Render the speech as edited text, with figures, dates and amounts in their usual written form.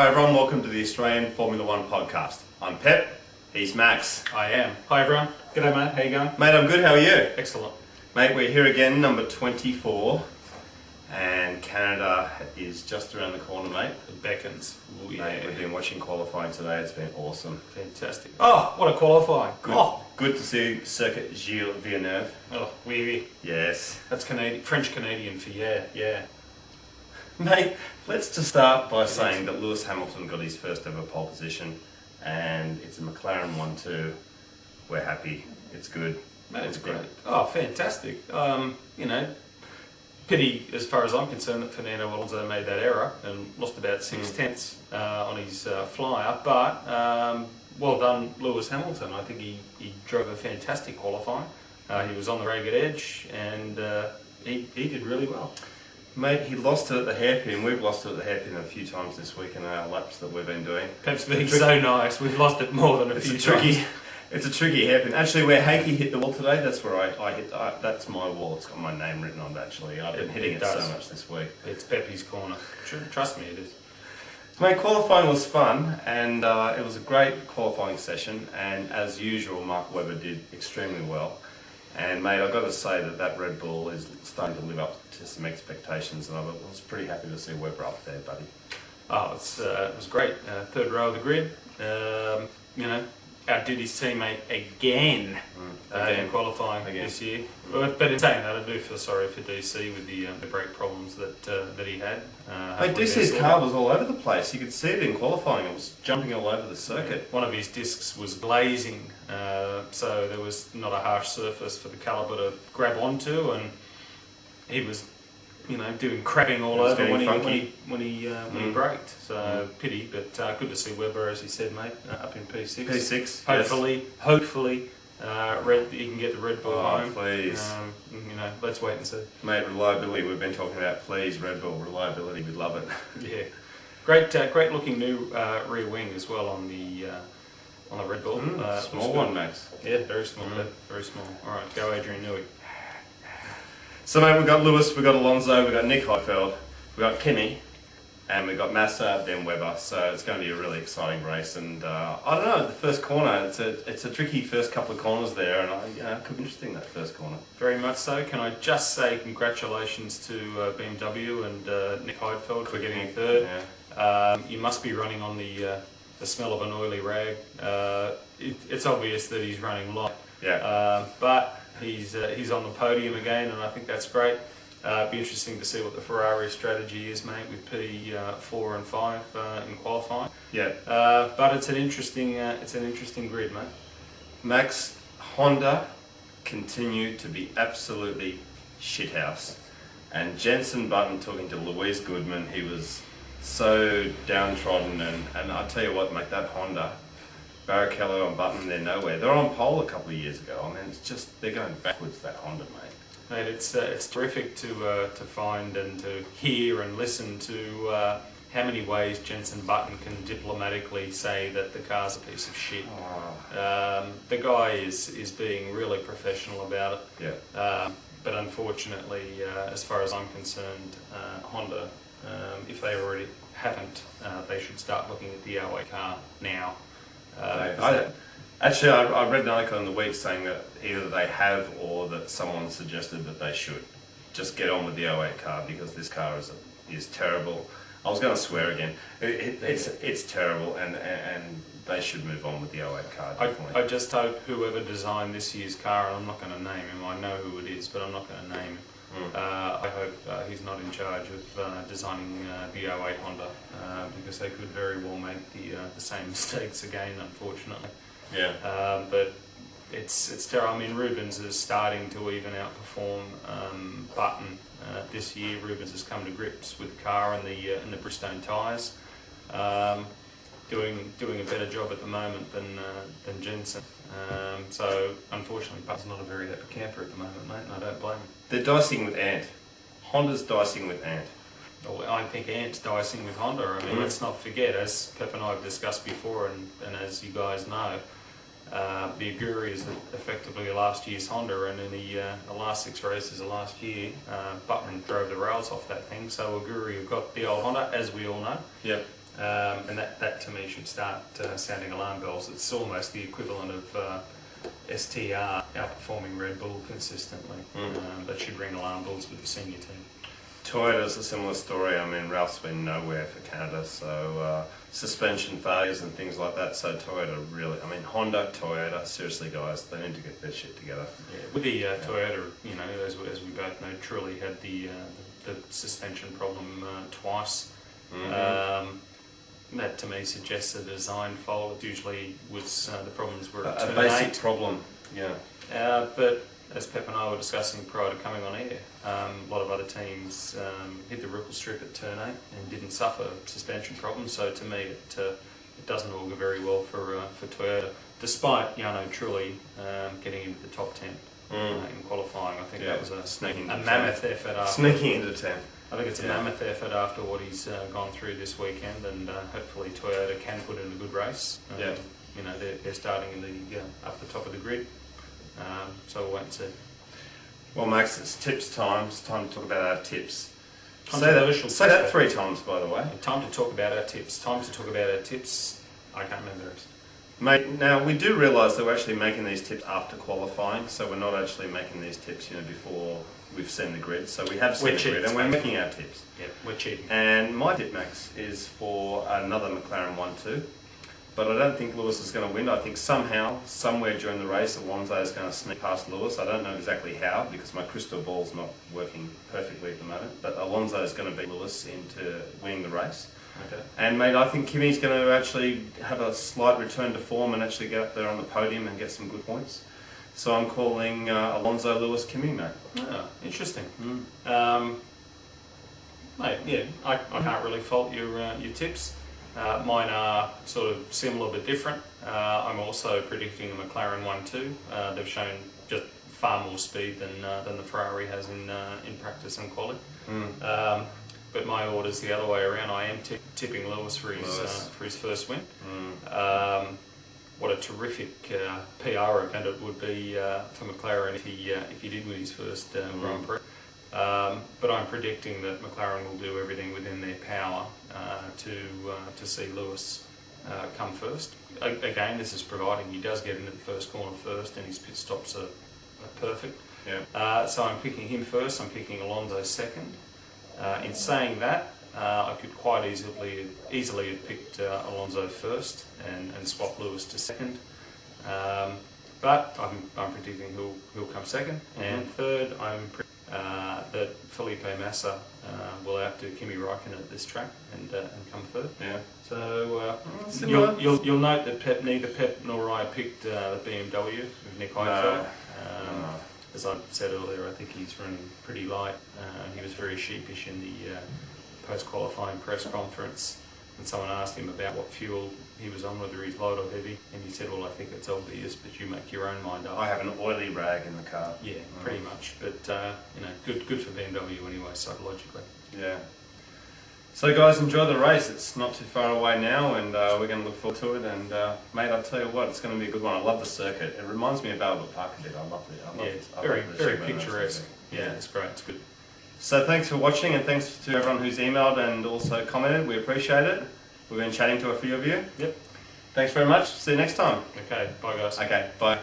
Hi everyone, welcome to the Australian Formula One podcast. I'm Pep, he's Max. I am. Hi everyone. G'day mate, how you going? Mate, I'm good, how are you? Excellent. Mate, we're here again, number 24, and Canada is just around the corner, mate. It beckons. Ooh, yeah. Mate, we've been watching qualifying today, it's been awesome. Fantastic. Oh, what a qualifying. Good to see Circuit Gilles Villeneuve. Oh, oui. Yes. That's French-Canadian for yeah. Mate, let's just start by saying that Lewis Hamilton got his first ever pole position, and it's a McLaren 1-2. We're happy. It's good. Mate, it's great. Oh, fantastic. Pity, as far as I'm concerned, that Fernando Alonso made that error and lost about 6/10 on his flyer, but well done, Lewis Hamilton. I think he drove a fantastic qualifying. He was on the ragged edge, and he did really well. Mate, he lost it at the hairpin. We've lost it at the hairpin a few times this week in our laps that we've been doing. Pep's being so nice. We've lost it more than a few times. It's a tricky hairpin. Actually, where Hakey hit the wall today, that's where I hit. That's my wall. It's got my name written on it, actually. I've been hitting it so much this week. It's Pepe's corner. Trust me, it is. Mate, qualifying was fun, and it was a great qualifying session. And as usual, Mark Webber did extremely well. And mate, I've got to say that Red Bull is starting to live up to some expectations, and I was pretty happy to see Webber up there, buddy. Oh, it was great. Third row of the grid. Outdid his teammate again in qualifying this year. But in saying that, I do feel sorry for DC with the brake problems that he had. Mate, DC's car was all over the place. You could see it in qualifying. It was jumping all over the circuit. One of his discs was glazing, so there was not a harsh surface for the caliper to grab onto, and he was, doing crapping all over when he braked. So pity, but good to see Webber, as he said, mate, up in P6. P6. Hopefully, he can get the Red Bull home. Please. Let's wait and see. Mate, reliability. We've been talking about. Please, Red Bull reliability. We love it. Yeah, great looking new rear wing as well on the Red Bull. Small one, Max. Yeah, very small. Very small. All right, go Adrian Newey. So mate, we've got Lewis, we've got Alonso, we've got Nick Heidfeld, we've got Kimi, and we've got Massa, then Webber. So it's going to be a really exciting race. And I don't know, the first corner, it's a tricky first couple of corners there, and it could be interesting, that first corner. Very much so. Can I just say congratulations to BMW and Nick Heidfeld for getting third. Yeah. You must be running on the smell of an oily rag. It's obvious that he's running light. Yeah. But he's on the podium again, and I think that's great. Be interesting to see what the Ferrari strategy is, mate, with P4 and 5 in qualifying. Yeah. But it's an interesting grid, mate. Max, Honda continue to be absolutely shithouse, and Jenson Button talking to Louise Goodman, he was so downtrodden, and I tell you what, mate, that Honda. Barrichello and Button, they're nowhere. They're on pole a couple of years ago. I mean, it's just, they're going backwards, that Honda, mate. Mate, it's terrific to find and to hear and listen to how many ways Jenson Button can diplomatically say that the car's a piece of shit. The guy is being really professional about it. Yeah. But unfortunately, as far as I'm concerned, Honda, if they already haven't, they should start looking at the L8 car now. Actually, I read an article in the week saying that either they have or that someone suggested that they should just get on with the 08 car, because this car is terrible. I was going to swear again. It's terrible, and they should move on with the 08 car. Definitely. I just hope whoever designed this year's car, and I'm not going to name him. I know who it is, but I'm not going to name him. I hope he's not in charge of designing the 08 Honda, because they could very well make the same mistakes again, unfortunately. Yeah. But it's terrible. I mean, Rubens is starting to even outperform Button this year. Rubens has come to grips with the car and the Bridgestone tyres, doing a better job at the moment than Jenson. So unfortunately, Button's not a very happy camper at the moment, mate, and I don't blame him. They're dicing with Ant. Honda's dicing with Ant. Well, I think Ant's dicing with Honda. I mean, let's not forget, as Pep and I have discussed before, and as you guys know, the Aguri is effectively last year's Honda, and in the last 6 races of last year, Button drove the rails off that thing. So Aguri have got the old Honda, as we all know. Yep. And that to me should start sounding alarm bells. It's almost the equivalent of STR outperforming Red Bull consistently. That should ring alarm bells with the senior team. Toyota's a similar story. I mean, Ralph's been nowhere for Canada, so suspension failures and things like that. So Toyota really, I mean, Honda, Toyota, seriously guys, they need to get their shit together. Yeah, with the Toyota, you know, as we both know, truly had the suspension problem twice. That to me suggests a design fault. Usually was the problems were a basic problem, yeah. But as Pep and I were discussing prior to coming on air, a lot of other teams hit the ripple strip at turn 8 and didn't suffer suspension problems. So to me, it doesn't augur very well for Toyota, despite Jarno Trulli getting into the top 10 in qualifying. I think that was a mammoth effort. Sneaking into 10. I think it's a mammoth effort after what he's gone through this weekend, and hopefully Toyota can put in a good race. You know, they're starting in the up the top of the grid. So we'll wait and see. Well, Max, it's tips time. It's time to talk about our tips. Say that 3 times, by the way. Time to talk about our tips. Time to talk about our tips. I can't remember it. Mate, now we do realise that we're actually making these tips after qualifying, so we're not actually making these tips, you know, before we've seen the grid. So we have seen the grid and we're making our tips. Yeah, we're cheating. And my tip, Max, is for another McLaren 1-2. But I don't think Lewis is going to win. I think somehow, somewhere during the race, Alonso is going to sneak past Lewis. I don't know exactly how, because my crystal ball's not working perfectly at the moment. But Alonso is going to beat Lewis into winning the race. Okay. And mate, I think Kimi's going to actually have a slight return to form and actually get up there on the podium and get some good points. So I'm calling Alonso, Lewis, Kimi, mate. Oh, interesting. Mate, yeah, I can't really fault your tips. Mine are sort of similar but different. I'm also predicting a McLaren 1-2. They've shown just far more speed than the Ferrari has in practice and quali. But my order's the other way around. I am tipping Lewis for his first win. What a terrific PR event it would be for McLaren if he did win his first Grand Prix. But I'm predicting that McLaren will do everything within their power to see Lewis come first. Again, this is providing he does get into the first corner first and his pit stops are perfect. Yeah. So I'm picking him first. I'm picking Alonso second. In saying that, I could quite easily have picked Alonso first and swapped Lewis to second. But I'm predicting he'll come second. And third, I'm that Felipe Massa will outdo Kimi Räikkönen at this track and come third. Yeah. So you'll note that neither Pep nor I picked the BMW with Nick Heidfeld. As I said earlier, I think he's running pretty light. He was very sheepish in the post-qualifying press conference, and someone asked him about what fuel he was on, whether he's light or heavy, and he said, well, I think it's obvious, but you make your own mind up. I have an oily rag in the car. Yeah, pretty much, but you know, good for BMW anyway, psychologically. Yeah. So guys, enjoy the race. It's not too far away now, and we're going to look forward to it. And mate, I'll tell you what, it's going to be a good one. I love the circuit. It reminds me of Albert Park a bit. I love it. Very picturesque. Yeah, it's great. It's good. So thanks for watching, and thanks to everyone who's emailed and also commented. We appreciate it. We've been chatting to a few of you. Yep. Thanks very much. See you next time. Okay. Bye, guys. Okay. Bye.